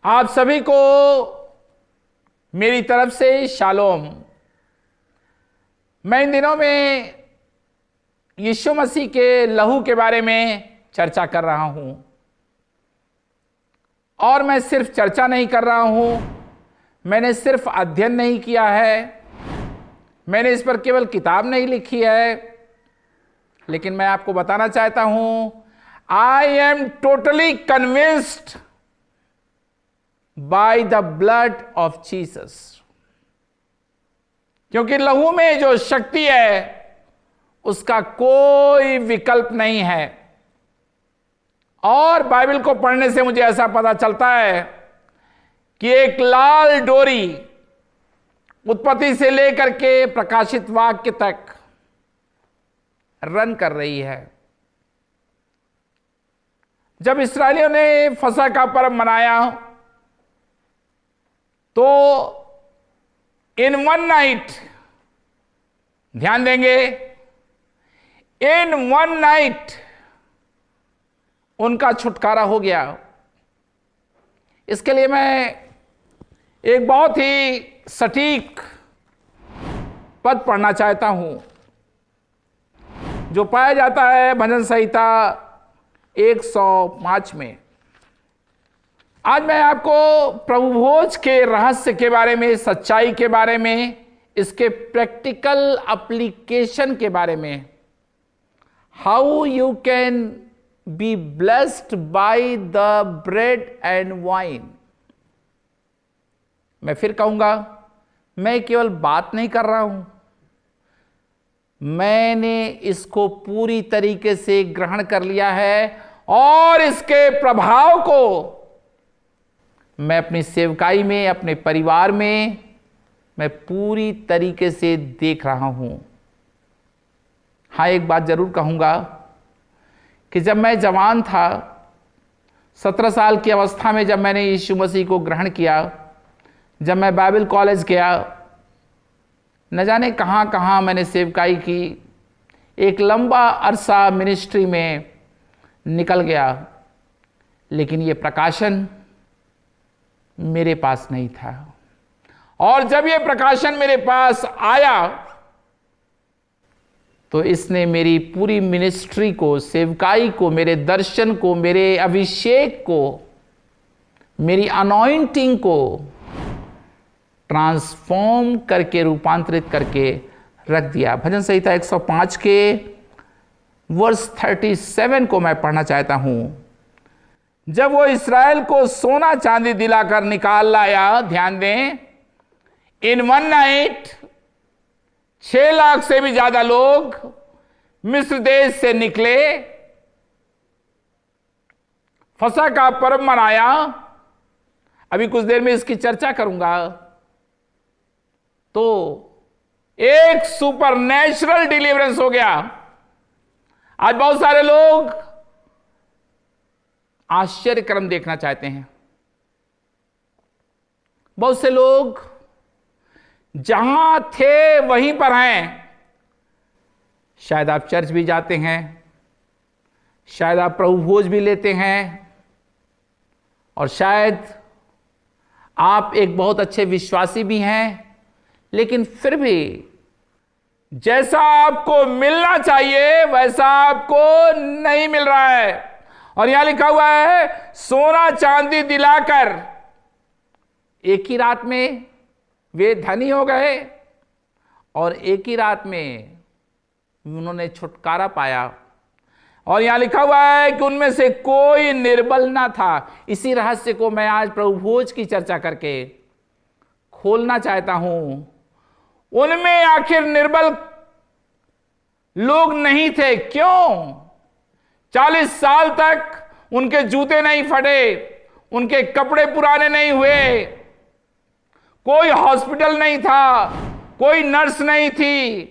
आप सभी को मेरी तरफ से शालोम। मैं इन दिनों में यीशु मसीह के लहू के बारे में चर्चा कर रहा हूं, और मैं सिर्फ चर्चा नहीं कर रहा हूं, मैंने सिर्फ अध्ययन नहीं किया है, मैंने इस पर केवल किताब नहीं लिखी है, लेकिन मैं आपको बताना चाहता हूं, I am totally convinced by the blood of Jesus. क्योंकि लहू में जो शक्ति है उसका कोई विकल्प नहीं है। और बाइबल को पढ़ने से मुझे ऐसा पता चलता है कि एक लाल डोरी उत्पत्ति से लेकर के प्रकाशित वाक्य तक रन कर रही है। जब इस्राएलियों ने फसह का पर्व मनाया तो इन वन नाइट, ध्यान देंगे, इन वन नाइट उनका छुटकारा हो गया। इसके लिए मैं एक बहुत ही सटीक पद पढ़ना चाहता हूं जो पाया जाता है भजन संहिता 105 में। आज मैं आपको प्रभु भोज के रहस्य के बारे में, सच्चाई के बारे में, इसके प्रैक्टिकल एप्लीकेशन के बारे में, how you can be blessed by the bread and wine. मैं फिर कहूंगा, मैं केवल बात नहीं कर रहा हूं, मैंने इसको पूरी तरीके से ग्रहण कर लिया है और इसके प्रभाव को मैं अपनी सेवकाई में, अपने परिवार में मैं पूरी तरीके से देख रहा हूं। हाँ, एक बात जरूर कहूंगा कि जब मैं जवान था, 17 साल की अवस्था में जब मैंने यीशु मसीह को ग्रहण किया, जब मैं बाइबल कॉलेज गया, न जाने कहां कहां मैंने सेवकाई की, एक लंबा अरसा मिनिस्ट्री में निकल गया, लेकिन ये प्रकाशन मेरे पास नहीं था। और जब ये प्रकाशन मेरे पास आया तो इसने मेरी पूरी मिनिस्ट्री को, सेवकाई को, मेरे दर्शन को, मेरे अभिषेक को, मेरी अनॉइंटिंग को ट्रांसफॉर्म करके, रूपांतरित करके रख दिया। भजन संहिता 105 के वर्स 37 को मैं पढ़ना चाहता हूं। जब वो इस्राएल को सोना चांदी दिलाकर निकाल लाया, ध्यान दें, इन वन नाइट 6 लाख से भी ज्यादा लोग मिस्र देश से निकले, फसह का पर्व मनाया। अभी कुछ देर में इसकी चर्चा करूंगा। तो एक सुपरनैचुरल डिलीवरेंस हो गया। आज बहुत सारे लोग आश्चर्य क्रम देखना चाहते हैं। बहुत से लोग जहां थे वहीं पर हैं। शायद आप चर्च भी जाते हैं, शायद आप प्रभु भोज भी लेते हैं, और शायद आप एक बहुत अच्छे विश्वासी भी हैं, लेकिन फिर भी जैसा आपको मिलना चाहिए वैसा आपको नहीं मिल रहा है। और यहां लिखा हुआ है, सोना चांदी दिलाकर एक ही रात में वे धनी हो गए और एक ही रात में उन्होंने छुटकारा पाया। और यहां लिखा हुआ है कि उनमें से कोई निर्बल ना था। इसी रहस्य को मैं आज प्रभु भोज की चर्चा करके खोलना चाहता हूं। उनमें आखिर निर्बल लोग नहीं थे। क्यों? 40 साल तक उनके जूते नहीं फटे, उनके कपड़े पुराने नहीं हुए, कोई हॉस्पिटल नहीं था, कोई नर्स नहीं थी,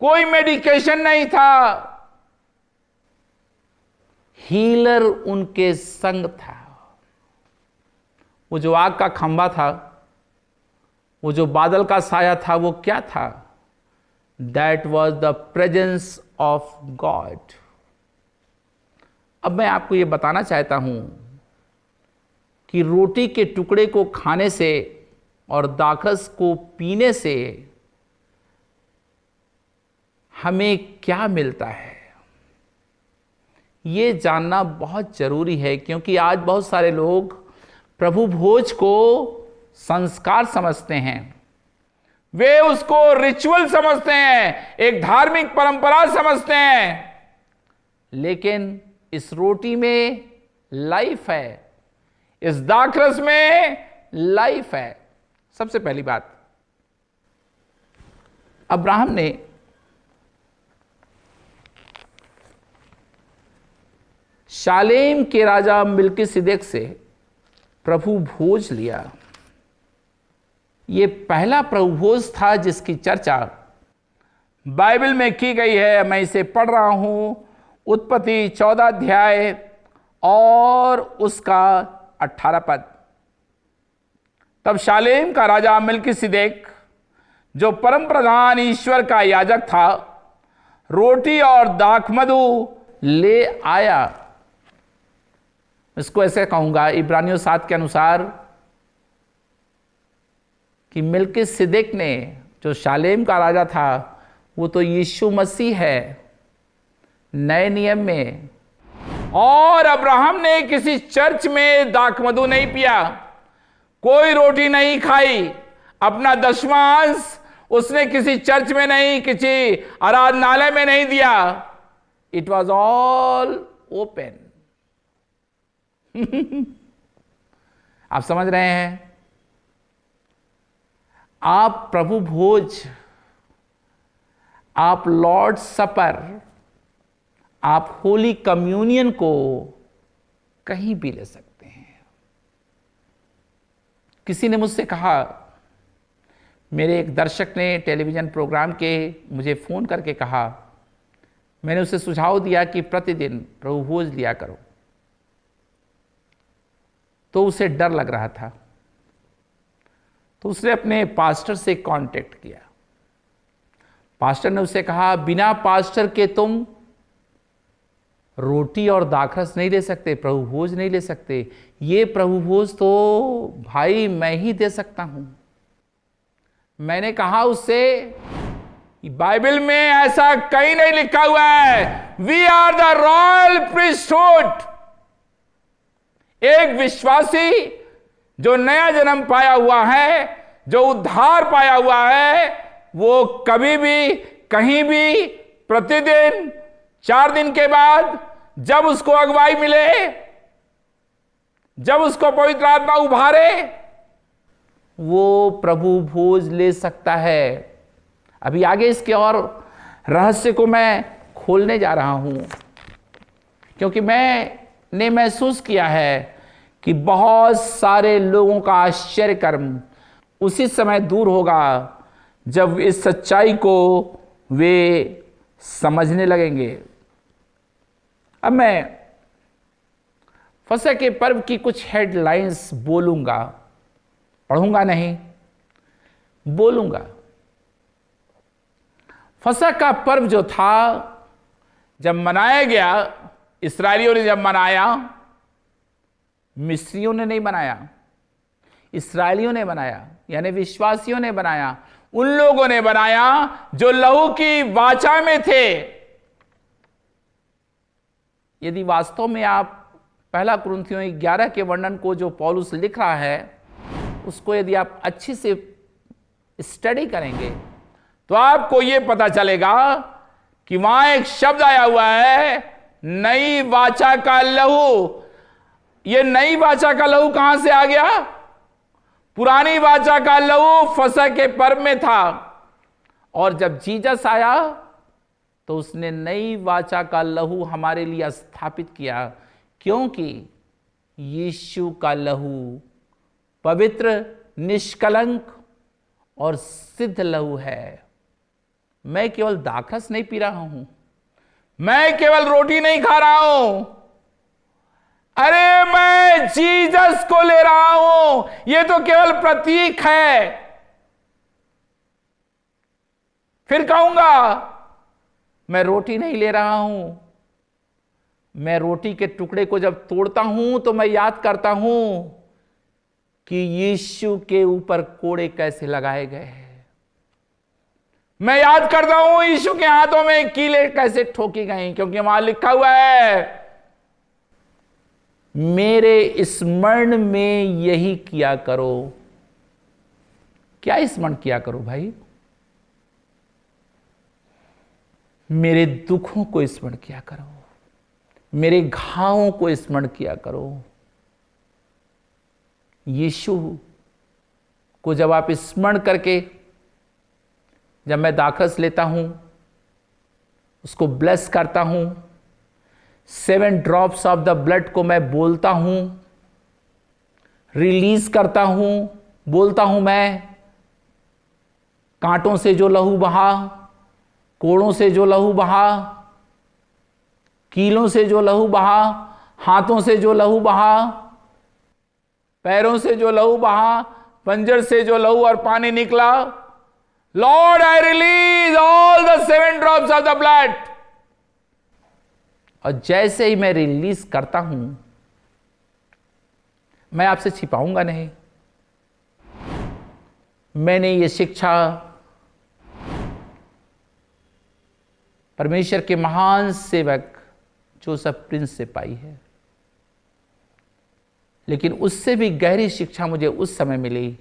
कोई मेडिकेशन नहीं था, हीलर उनके संग था। वो जो आग का खंभा था, वो जो बादल का साया था, वो क्या था? That was the presence of God. अब मैं आपको ये बताना चाहता हूं कि रोटी के टुकड़े को खाने से और दाखरस को पीने से हमें क्या मिलता है, ये जानना बहुत जरूरी है। क्योंकि आज बहुत सारे लोग प्रभु भोज को संस्कार समझते हैं, वे उसको रिचुअल समझते हैं, एक धार्मिक परंपरा समझते हैं, लेकिन इस रोटी में लाइफ है, इस दाखरस में लाइफ है। सबसे पहली बात, अब्राहम ने शालेम के राजा मिल्किसिदक से प्रभु भोज लिया। यह पहला प्रभु भोज था जिसकी चर्चा बाइबल में की गई है। मैं इसे पढ़ रहा हूं, उत्पत्ति 14 अध्याय और उसका 18 पद। तब शालेम का राजा मिल्किसिदक, जो परम प्रधान ईश्वर का याजक था, रोटी और दाखमधु ले आया। इसको ऐसे कहूंगा इब्रानियों 7 के अनुसार कि मिल्किसिदक ने, जो शालेम का राजा था, वो तो यीशु मसीह है नए नियम में। और अब्राहम ने किसी चर्च में दाखमधु नहीं पिया, कोई रोटी नहीं खाई, अपना दशवां अंश उसने किसी चर्च में नहीं, किसी आराधनालय में नहीं दिया। It was all open. आप समझ रहे हैं? आप प्रभु भोज, आप लॉर्ड सपर, आप होली कम्युनियन को कहीं भी ले सकते हैं। किसी ने मुझसे कहा, मेरे एक दर्शक ने टेलीविजन प्रोग्राम के मुझे फोन करके कहा, मैंने उसे सुझाव दिया कि प्रतिदिन प्रभु भोज लिया करो, तो उसे डर लग रहा था। तो उसने अपने पास्टर से कांटेक्ट किया। पास्टर ने उसे कहा, बिना पास्टर के तुम रोटी और दाखरस नहीं ले सकते, प्रभु भोज नहीं ले सकते। ये प्रभु भोज तो भाई मैं ही दे सकता हूं। मैंने कहा उससे, बाइबल में ऐसा कहीं नहीं लिखा हुआ है, we are the royal priesthood. एक विश्वासी जो नया जन्म पाया हुआ है, जो उद्धार पाया हुआ है, वो कभी भी कहीं भी प्रतिदिन 4 दिन के बाद जब उसको अगुवाई मिले, जब उसको पवित्र आत्मा उभारे, वो प्रभु भोज ले सकता है। अभी आगे इसके और रहस्य को मैं खोलने जा रहा हूं, क्योंकि मैंने महसूस किया है कि बहुत सारे लोगों का आश्चर्य कर्म उसी समय दूर होगा जब इस सच्चाई को वे समझने लगेंगे। अब मैं फसह के पर्व की कुछ हेडलाइंस बोलूंगा, पढ़ूंगा नहीं, बोलूंगा। फसह का पर्व जो था, जब मनाया गया, इस्राएलियों ने जब मनाया, मिस्रियों ने नहीं बनाया, इस्राएलियों ने बनाया, यानी विश्वासियों ने बनाया। उन लोगों ने बनाया जो लहू की वाचा में थे। यदि वास्तव में आप पहला कुरिन्थियों 11 के वर्णन को जो पौलुस लिख रहा है, उसको यदि आप अच्छी से स्टडी करेंगे तो आपको यह पता चलेगा कि वहां एक शब्द आया हुआ है, नई वाचा का लहू। यह नई वाचा का लहू कहां से आ गया? पुरानी वाचा का लहू फसह के पर्व में था, और जब जीसस आया तो उसने नई वाचा का लहू हमारे लिए स्थापित किया, क्योंकि यीशु का लहू पवित्र, निष्कलंक और सिद्ध लहू है। मैं केवल दाखरस नहीं पी रहा हूं, मैं केवल रोटी नहीं खा रहा हूं, अरे मैं जीसस को ले रहा हूं। यह तो केवल प्रतीक है। फिर कहूंगा, मैं रोटी नहीं ले रहा हूं, मैं रोटी के टुकड़े को जब तोड़ता हूं तो मैं याद करता हूं कि यीशु के ऊपर कोड़े कैसे लगाए गए हैं। मैं याद करता हूं यीशु के हाथों में कीले कैसे ठोकी गई, क्योंकि वहां लिखा हुआ है, मेरे स्मरण में यही किया करो। क्या स्मरण किया करो भाई? मेरे दुखों को स्मरण किया करो, मेरे घावों को स्मरण किया करो। यीशु को जब आप स्मरण करके, जब मैं दाखरस लेता हूं, उसको ब्लेस करता हूं, 7 ड्रॉप्स ऑफ द ब्लड को मैं बोलता हूं, रिलीज करता हूं, बोलता हूं मैं, कांटों से जो लहू बहा, कोड़ों से जो लहू बहा, कीलों से जो लहू बहा, हाथों से जो लहू बहा, पैरों से जो लहू बहा, पंजर से जो लहू और पानी निकला, Lord I release all the 7 drops of the blood. और जैसे ही मैं रिलीज करता हूं, मैं आपसे छिपाऊंगा नहीं, मैंने ये शिक्षा परमेश्वर के महान सेवक जोसेफ प्रिंस से पाई है। लेकिन उससे भी गहरी शिक्षा मुझे उस समय मिली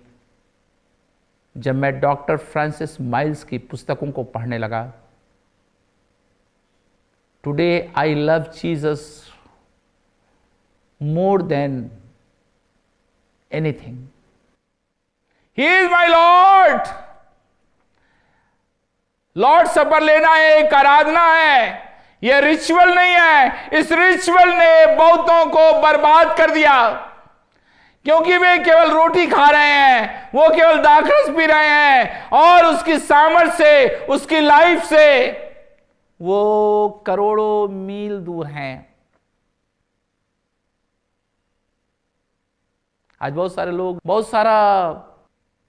जब मैं डॉक्टर फ्रांसिस माइल्स की पुस्तकों को पढ़ने लगा। Today I love Jesus more than anything. He is my Lord. Lord supper लेना एक आराधना है, यह रिचुअल नहीं है। इस रिचुअल ने बहुतों को बर्बाद कर दिया, क्योंकि वे केवल रोटी खा रहे हैं, वो केवल दाखरस पी रहे हैं, और उसकी सामर्थ से, उसकी लाइफ से वो करोड़ों मील दूर हैं। आज बहुत सारे लोग,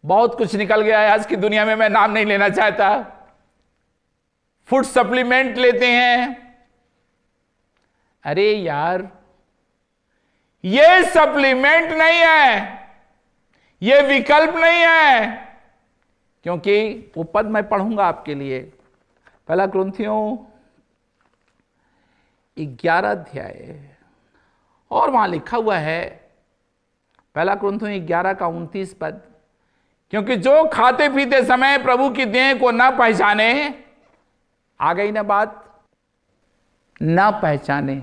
बहुत कुछ निकल गया है आज की दुनिया में, मैं नाम नहीं लेना चाहता, फूड सप्लीमेंट लेते हैं। अरे यार, ये सप्लीमेंट नहीं है, ये विकल्प नहीं है, क्योंकि वो पद मैं पढ़ूंगा आपके लिए, 1 कुरिन्थियों 11 अध्याय, और वहां लिखा हुआ है 1 कुरिन्थियों 11 का 29 पद, क्योंकि जो खाते पीते समय प्रभु की देह को न पहचाने, आ गई ना बात, ना पहचाने,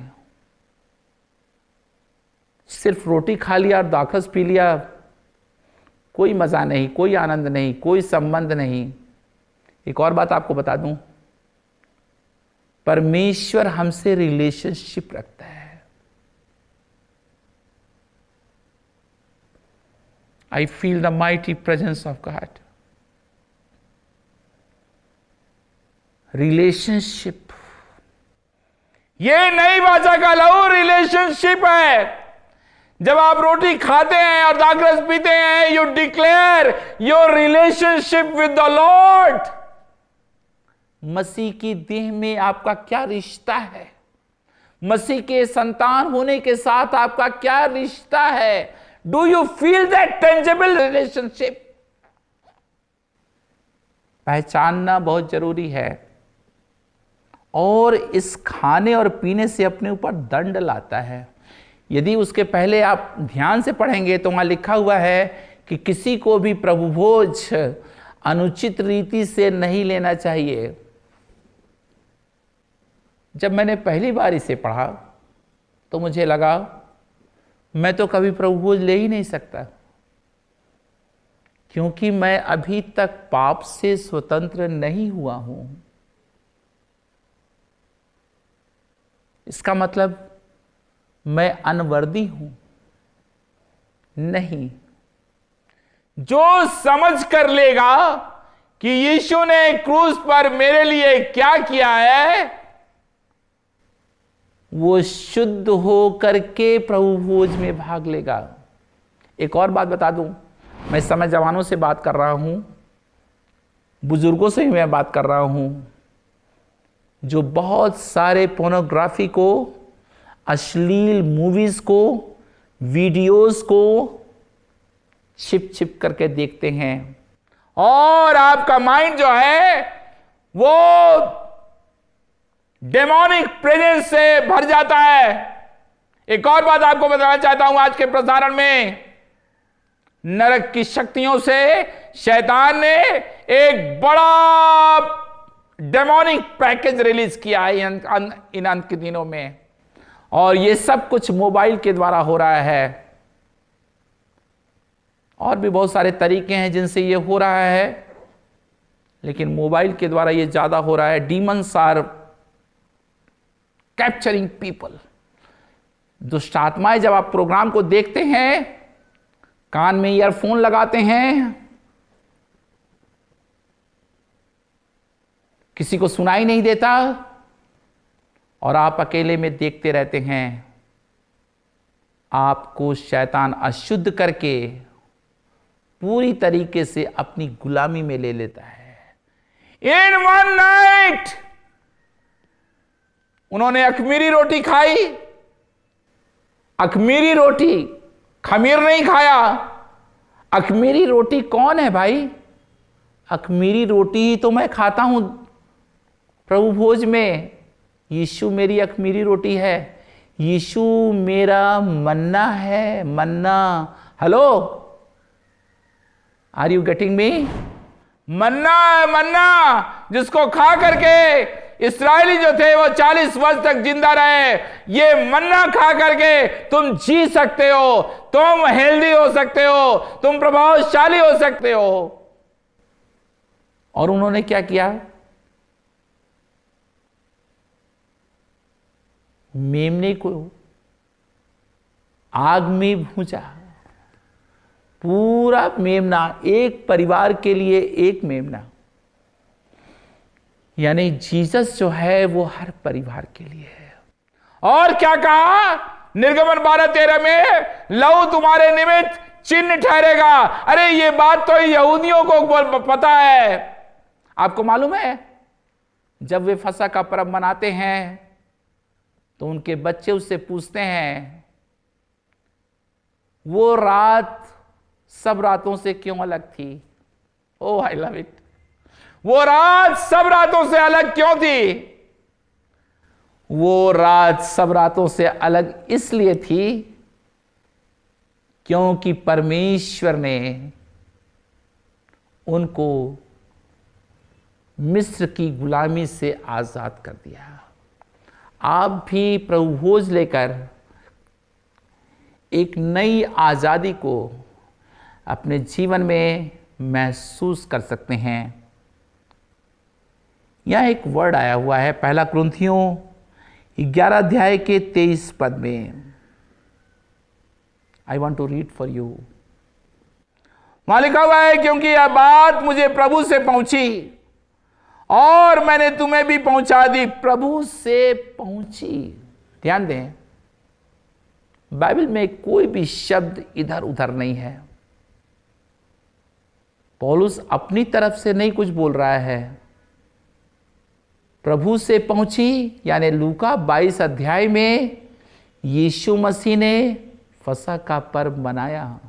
सिर्फ रोटी खा लिया और दाखरस पी लिया, कोई मजा नहीं, कोई आनंद नहीं, कोई संबंध नहीं। एक और बात आपको बता दूं, परमेश्वर हमसे रिलेशनशिप रखता है। I feel the mighty presence of God. Relationship, ये नई भाषा का लहू रिलेशनशिप है। जब आप रोटी खाते हैं और दाखरस पीते हैं, you declare your relationship with the Lord. मसीह की देह में आपका क्या रिश्ता है? मसीह के संतान होने के साथ आपका क्या रिश्ता है? Do you feel that tangible relationship? पहचानना बहुत जरूरी है, और इस खाने और पीने से अपने ऊपर दंड लाता है। यदि उसके पहले आप ध्यान से पढ़ेंगे तो वहां लिखा हुआ है कि किसी को भी प्रभु भोज अनुचित रीति से नहीं लेना चाहिए। जब मैंने पहली बार इसे पढ़ा तो मुझे लगा मैं तो कभी प्रभु भोज ले ही नहीं सकता, क्योंकि मैं अभी तक पाप से स्वतंत्र नहीं हुआ हूं। इसका मतलब मैं अनवर्दी हूं? नहीं। जो समझ कर लेगा कि यीशु ने क्रूस पर मेरे लिए क्या किया है, वो शुद्ध हो करके प्रभु भोज में भाग लेगा। एक और बात बता दूं, मैं इस समय जवानों से बात कर रहा हूं, बुजुर्गों से ही मैं बात कर रहा हूं, जो बहुत सारे पोर्नोग्राफी को, अश्लील मूवीज को, वीडियोस को छिप छिप करके देखते हैं और आपका माइंड जो है वो डेमोनिक प्रेजेंस से भर जाता है। एक और बात आपको बताना चाहता हूं, आज के प्रसारण में नरक की शक्तियों से शैतान ने एक बड़ा डेमोनिक पैकेज रिलीज किया है इन अंत के दिनों में, और ये सब कुछ मोबाइल के द्वारा हो रहा है। और भी बहुत सारे तरीके हैं जिनसे ये हो रहा है, लेकिन मोबाइल के द्वारा ये ज्यादा हो रहा है। Demons are capturing people. दुष्ट आत्माएं जब आप प्रोग्राम को देखते हैं, कान में ईयरफोन लगाते हैं, किसी को सुनाई नहीं देता और आप अकेले में देखते रहते हैं, आपको शैतान अशुद्ध करके पूरी तरीके से अपनी गुलामी में ले लेता है। इन वन नाइट उन्होंने अखमीरी रोटी खाई। अखमीरी रोटी, खमीर नहीं खाया। अखमीरी रोटी कौन है भाई? अखमीरी रोटी ही तो मैं खाता हूं प्रभु भोज में। यीशु मेरी अखमीरी रोटी है, यीशु मेरा मन्ना है। मन्ना, hello, are you getting me? मन्ना है, मन्ना, जिसको खा करके इस्राएली जो थे वो 40 वर्ष तक जिंदा रहे। ये मन्ना खा करके तुम जी सकते हो, तुम हेल्दी हो सकते हो, तुम प्रभावशाली हो सकते हो। और उन्होंने क्या किया? मेमने को आग में भूंजा। पूरा मेमना, एक परिवार के लिए एक मेमना। यानी जीसस जो है वो हर परिवार के लिए है। और क्या कहा निर्गमन 12:13 में? लहू तुम्हारे निमित्त चिन्ह ठहरेगा। अरे ये बात तो यहूदियों को पता है। आपको मालूम है जब वे फसह का पर्व मनाते हैं तो उनके बच्चे उससे पूछते हैं वो रात सब रातों से क्यों अलग थी? ओह आई लव इट। वो रात सब रातों से अलग क्यों थी? वो रात सब रातों से अलग इसलिए थी क्योंकि परमेश्वर ने उनको मिस्र की गुलामी से आजाद कर दिया। आप भी प्रभु भोज लेकर एक नई आजादी को अपने जीवन में महसूस कर सकते हैं। यह एक वर्ड आया हुआ है 1 कुरिन्थियों 11 अध्याय के 23 पद में। I want to read for you. वहां लिखा हुआ है, क्योंकि यह बात मुझे प्रभु से पहुंची और मैंने तुम्हें भी पहुंचा दी। प्रभु से पहुंची। ध्यान दें, बाइबल में कोई भी शब्द इधर उधर नहीं है। पौलुस अपनी तरफ से नहीं कुछ बोल रहा है। प्रभु से पहुंची यानी लूका 22 अध्याय में यीशु मसीह ने फसह का पर्व मनाया।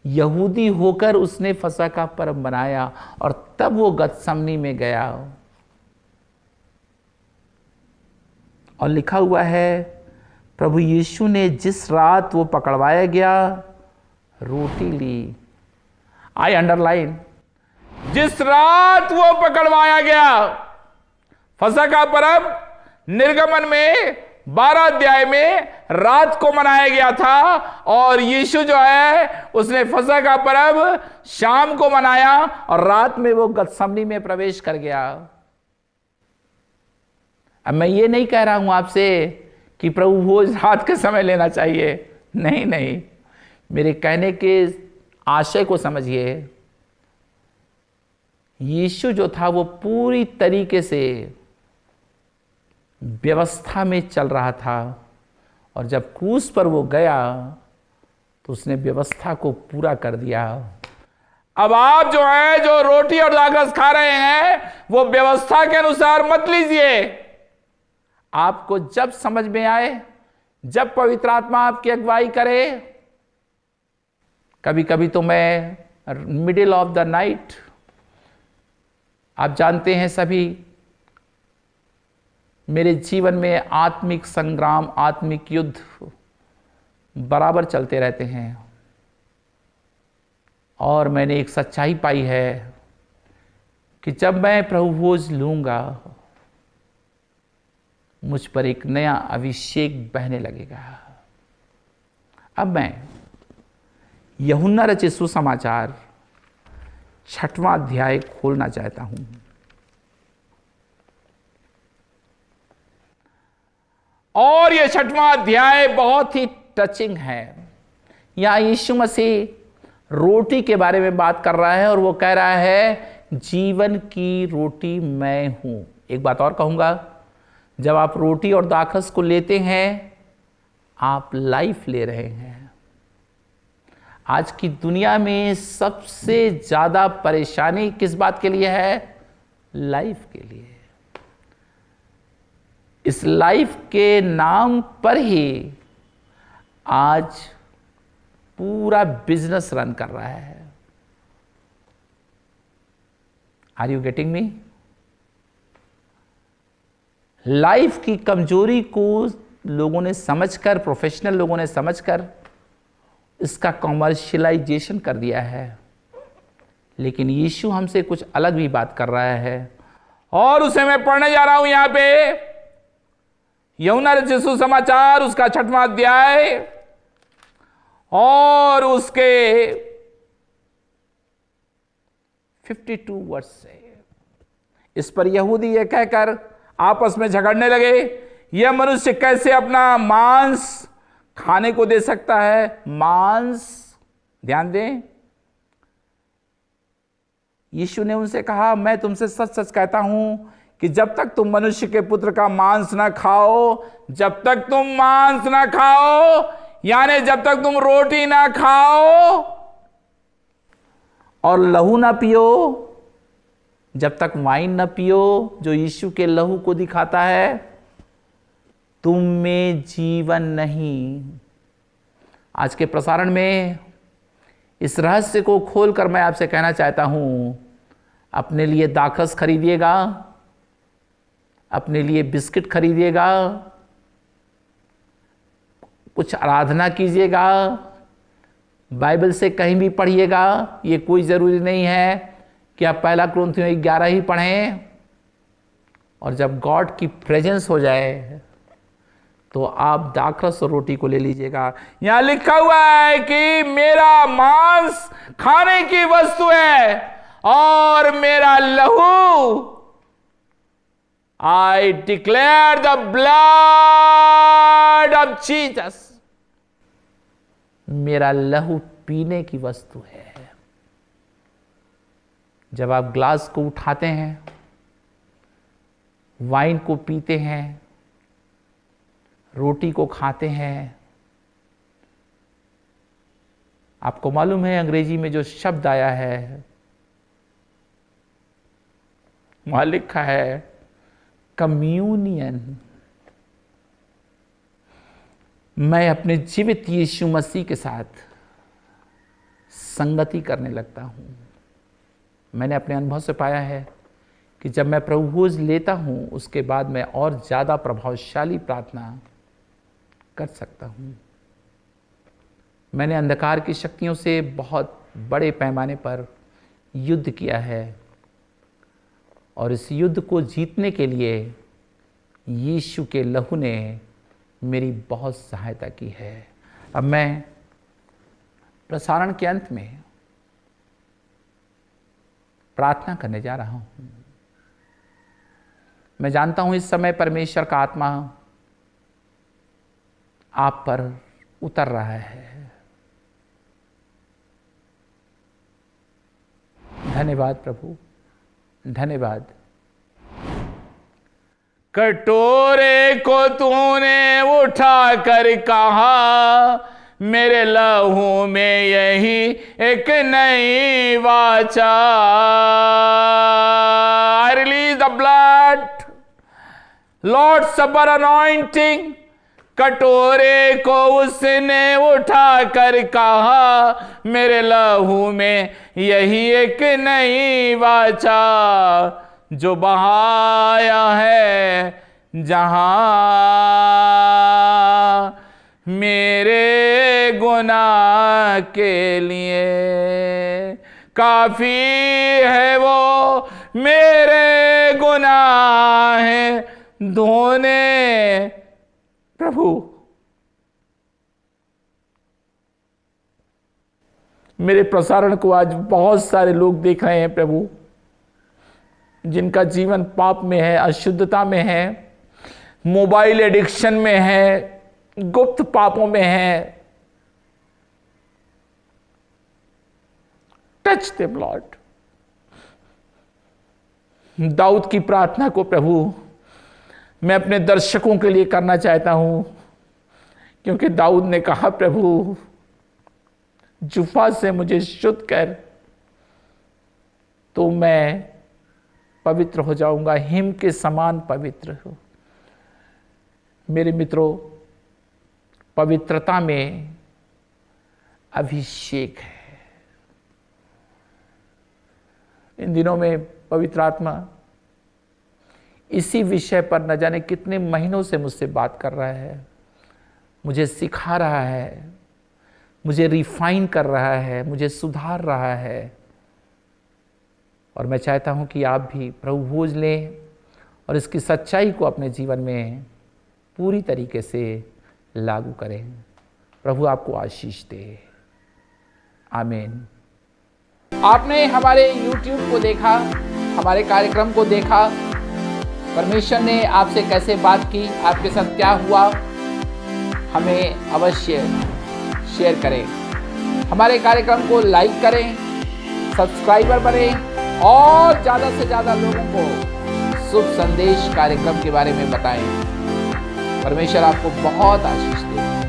यहूदी होकर उसने फसह का पर्व मनाया और तब वो गतसमनी में गया। और लिखा हुआ है, प्रभु यीशु ने जिस रात वो पकड़वाया गया रोटी ली। आई अंडरलाइन, जिस रात वो पकड़वाया गया। फसह का पर्व निर्गमन में 12 अध्याय में रात को मनाया गया था और यीशु जो है उसने फसह का पर्व शाम को मनाया और रात में वो गतसमनी में प्रवेश कर गया। अब मैं ये नहीं कह रहा हूं आपसे कि प्रभु भोज रात के समय लेना चाहिए। नहीं नहीं, मेरे कहने के आशय को समझिए। यीशु जो था वो पूरी तरीके से व्यवस्था में चल रहा था और जब क्रूस पर वो गया तो उसने व्यवस्था को पूरा कर दिया। अब आप जो है जो रोटी और दाखरस खा रहे हैं वो व्यवस्था के अनुसार मत लीजिए। आपको जब समझ में आए, जब पवित्र आत्मा आपकी अगुवाई करे, कभी कभी तो मैं मिडिल ऑफ द नाइट, आप जानते हैं सभी, मेरे जीवन में आत्मिक संग्राम, आत्मिक युद्ध बराबर चलते रहते हैं। और मैंने एक सच्चाई पाई है कि जब मैं प्रभु भोज लूंगा, मुझ पर एक नया अभिषेक बहने लगेगा। अब मैं यूहन्ना रचित सुसमाचार 6वां अध्याय खोलना चाहता हूं। और यह 6वां अध्याय बहुत ही टचिंग है। यहां यीशु मसीह रोटी के बारे में बात कर रहा है और वो कह रहा है जीवन की रोटी मैं हूं। एक बात और कहूंगा, जब आप रोटी और दाखरस को लेते हैं, आप लाइफ ले रहे हैं। आज की दुनिया में सबसे ज्यादा परेशानी किस बात के लिए है? लाइफ के लिए। इस लाइफ के नाम पर ही आज पूरा बिजनेस रन कर रहा है। Are you getting me? Life की कमजोरी को लोगों ने समझकर, प्रोफेशनल लोगों ने समझकर इसका कॉमर्शियलाइजेशन कर दिया है। लेकिन यीशु हमसे कुछ अलग भी बात कर रहा है, और उसे मैं पढ़ने जा रहा हूं यहां पे यूहन्ना रचित सुसमाचार, उसका 6वां अध्याय और उसके 52 वर्ष से। इस पर यहूदी यह कहकर आपस में झगड़ने लगे, यह मनुष्य कैसे अपना मांस खाने को दे सकता है? मांस, ध्यान दें, यीशु ने उनसे कहा, मैं तुमसे सच सच कहता हूं कि जब तक तुम मनुष्य के पुत्र का मांस ना खाओ, जब तक तुम मांस ना खाओ, यानी जब तक तुम रोटी ना खाओ और लहू ना पियो, जब तक वाइन ना पियो जो यीशु के लहू को दिखाता है, तुम में जीवन नहीं। आज के प्रसारण में इस रहस्य को खोलकर मैं आपसे कहना चाहता हूं, अपने लिए दाखरस खरीदिएगा, अपने लिए बिस्किट खरीदिएगा, कुछ आराधना कीजिएगा, बाइबल से कहीं भी पढ़िएगा। ये कोई ज़रूरी नहीं है कि आप 1 कुरिन्थियों 11 ही पढ़ें, और जब गॉड की प्रेजेंस हो जाए तो आप दाखरस और रोटी को ले लीजिएगा। यहां लिखा हुआ है कि मेरा मांस खाने की वस्तु है और मेरा लहू, I declare the blood of Jesus, मेरा लहू पीने की वस्तु है। जब आप ग्लास को उठाते हैं, वाइन को पीते हैं, रोटी को खाते हैं, आपको मालूम है अंग्रेजी में जो शब्द आया है, वहां लिखा है कम्युनियन। मैं अपने जीवित यीशु मसीह के साथ संगति करने लगता हूं। मैंने अपने अनुभव से पाया है कि जब मैं प्रभु भोज लेता हूं, उसके बाद मैं और ज्यादा प्रभावशाली प्रार्थना कर सकता हूं। मैंने अंधकार की शक्तियों से बहुत बड़े पैमाने पर युद्ध किया है, और इस युद्ध को जीतने के लिए यीशु के लहू ने मेरी बहुत सहायता की है। अब मैं प्रसारण के अंत में प्रार्थना करने जा रहा हूं। मैं जानता हूं इस समय परमेश्वर का आत्मा आप पर उतर रहा है। धन्यवाद प्रभु, धन्यवाद। कटोरे को तूने उठा कर कहा, मेरे लहू में यही एक नई वाचा। I release the blood, Lord's Supper anointing कटोरे को उसने उठा कर कहा, मेरे लहू में यही एक नई वाचा, जो बहाया है जहां मेरे गुनाह के लिए, काफी है वो मेरे गुनाह धोने। प्रभु, मेरे प्रसारण को आज बहुत सारे लोग देख रहे हैं प्रभु, जिनका जीवन पाप में है, अशुद्धता में है, मोबाइल एडिक्शन में है, गुप्त पापों में है। Touch them Lord. दाऊद की प्रार्थना को प्रभु मैं अपने दर्शकों के लिए करना चाहता हूं, क्योंकि दाऊद ने कहा, प्रभु जुफा से मुझे शुद्ध कर तो मैं पवित्र हो जाऊंगा, हिम के समान पवित्र हो। मेरे मित्रों, पवित्रता में अभिषेक है। इन दिनों में पवित्र आत्मा इसी विषय पर न जाने कितने महीनों से मुझसे बात कर रहा है, मुझे सिखा रहा है, मुझे रिफाइन कर रहा है, मुझे सुधार रहा है। और मैं चाहता हूं कि आप भी प्रभु भोज लें और इसकी सच्चाई को अपने जीवन में पूरी तरीके से लागू करें। प्रभु आपको आशीष दे। आमीन। आपने हमारे YouTube को देखा, हमारे कार्यक्रम को देखा, परमेश्वर ने आपसे कैसे बात की, आपके साथ क्या हुआ, हमें अवश्य शेयर करें। हमारे कार्यक्रम को लाइक करें, सब्सक्राइबर बनें और ज़्यादा से ज़्यादा लोगों को शुभ संदेश कार्यक्रम के बारे में बताएं। परमेश्वर आपको बहुत आशीष दे।